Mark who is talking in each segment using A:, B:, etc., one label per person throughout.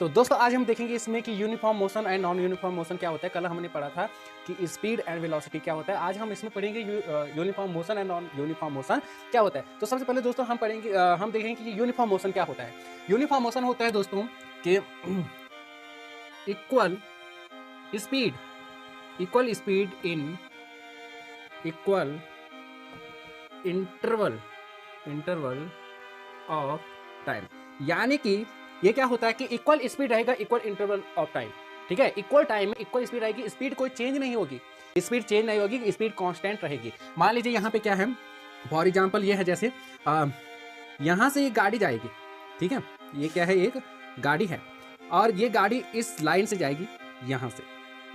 A: तो दोस्तों आज हम देखेंगे इसमें कि uniform motion and non uniform motion क्या होता है। कल हमने पढ़ा था कि स्पीड एंड वेलोसिटी क्या होता है। आज हम इसमें पढ़ेंगे uniform motion and non uniform motion क्या होता है। तो सबसे पहले दोस्तों हम देखेंगे कि यूनिफॉर्म मोशन क्या होता है। यूनिफॉर्म मोशन होता है दोस्तों कि equal speed in equal interval of time. यानी कि ये क्या होता है कि इक्वल स्पीड रहेगा इक्वल इंटरवल ऑफ टाइम। ठीक है, इक्वल टाइम में इक्वल स्पीड रहेगी, स्पीड कोई चेंज नहीं होगी, स्पीड चेंज नहीं होगी, स्पीड कांस्टेंट रहेगी। मान लीजिए यहाँ पे क्या है, फॉर एग्जांपल ये है जैसे यहाँ से एक गाड़ी जाएगी। ठीक है, ये क्या है, एक गाड़ी है और ये गाड़ी इस लाइन से जाएगी यहाँ से,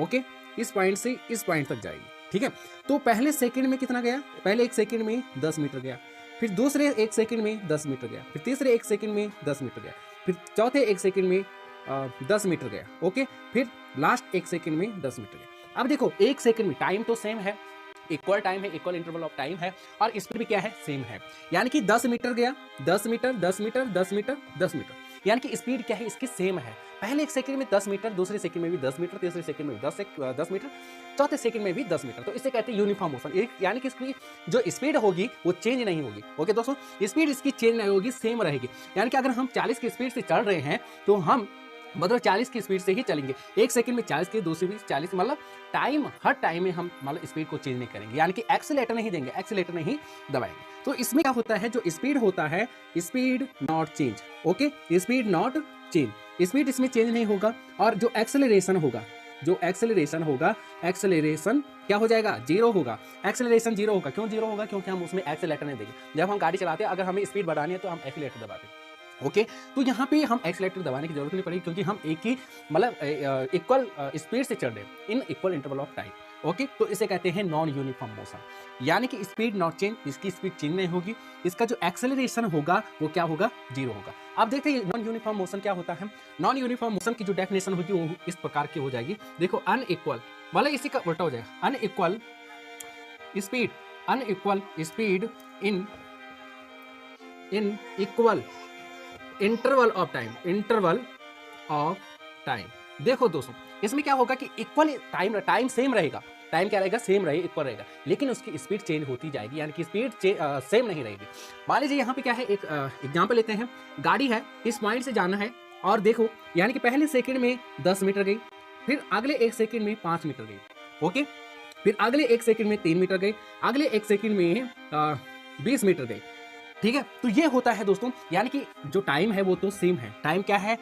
A: ओके, इस पॉइंट से इस पॉइंट तक जाएगी। ठीक है, तो पहले सेकंड में कितना गया, पहले एक सेकंड में 10 मीटर गया, फिर दूसरे एक सेकंड में 10 मीटर गया, फिर तीसरे एक सेकंड में 10 मीटर गया, फिर चौथे एक सेकंड में 10 मीटर गया, ओके, फिर लास्ट एक सेकंड में 10 मीटर गया। अब देखो एक सेकंड में टाइम तो सेम है, इक्वल टाइम है, इक्वल इंटरवल ऑफ टाइम है और स्पीड भी क्या है, सेम है। यानी कि 10 मीटर गया, 10 मीटर, 10 मीटर, 10 मीटर, 10 मीटर, यानी कि स्पीड क्या है, इसकी सेम है। पहले एक सेकंड में 10 मीटर, दूसरे सेकंड में भी 10 मीटर, तीसरे सेकंड में भी 10 मीटर, चौथे सेकंड में भी 10 मीटर। तो इसे कहते हैं यूनिफॉर्म मोशन। यानी कि इसकी जो स्पीड होगी वो चेंज नहीं होगी। ओके दोस्तों, स्पीड इसकी चेंज नहीं होगी, सेम रहेगी। यानी कि अगर हम 40 की स्पीड से चल रहे हैं तो हम मतलब 40 की स्पीड से ही चलेंगे। एक सेकंड में 40 की, दूसरी भी 40, मतलब टाइम, हर टाइम में हम मतलब स्पीड को चेंज नहीं करेंगे। यानी कि एक्सीलेटर नहीं देंगे, एक्सीलेटर नहीं दबाएंगे। तो इसमें क्या होता है, जो स्पीड होता है, speed not change. Okay, speed not change, speed इसमें चेंज नहीं होगा। और जो एक्सेलरेशन होगा, एक्सेलरेशन क्या हो जाएगा, जीरो होगा। एक्सेलरेशन जीरो होगा, क्यों जीरो होगा, क्योंकि हम उसमें एक्सेलेटर नहीं देंगे। जब हम गाड़ी चलाते हैं, अगर हमें स्पीड बढ़ानी है तो हम एक्सीलेटर दबाते हैं। ओके, तो यहाँ पे हम एक्सीलेटर दबाने की जरूरत नहीं पड़ेगी, क्योंकि हम एक ही मतलब इक्वल स्पीड से चल रहे हैं in equal interval of time. Okay, तो इसे कहते हैं नॉन यूनिफॉर्म मोशन। यानी कि स्पीड नॉट चेंज, इसकी स्पीड चेंज नहीं होगी, इसका जो एक्सेलरेशन होगा वो क्या होगा, जीरो होगा। अब देखते हैं नॉन यूनिफॉर्म मोशन क्या होता है। नॉन यूनिफॉर्म मोशन की जो डेफिनेशन होगी वो इस प्रकार की हो जाएगी। देखो, अनइक्वल वाला इसी का उल्टा हो जाएगा, unequal speed in equal interval of time. देखो दोस्तों, इसमें क्या होगा कि इक्वल टाइम सेम रहेगा, टाइम क्या रहेगा, सेम रहेगा, इक्वल रहेगा, लेकिन उसकी स्पीड चेंज होती जाएगी। यानी कि स्पीड सेम नहीं रहेगी। मान लीजिए यहाँ पे क्या है, एक एग्जांपल लेते हैं। गाड़ी है, इस पॉइंट से जाना है और देखो, यानी कि पहले सेकंड में 10 मीटर गई, फिर अगले एक सेकंड में 5 मीटर गई, ओके, फिर अगले एक सेकंड में 3 मीटर गई, अगले एक सेकंड में 20 मीटर गई। ठीक है, तो ये होता है दोस्तों, यानी कि जो टाइम है वो तो सेम है। टाइम क्या है,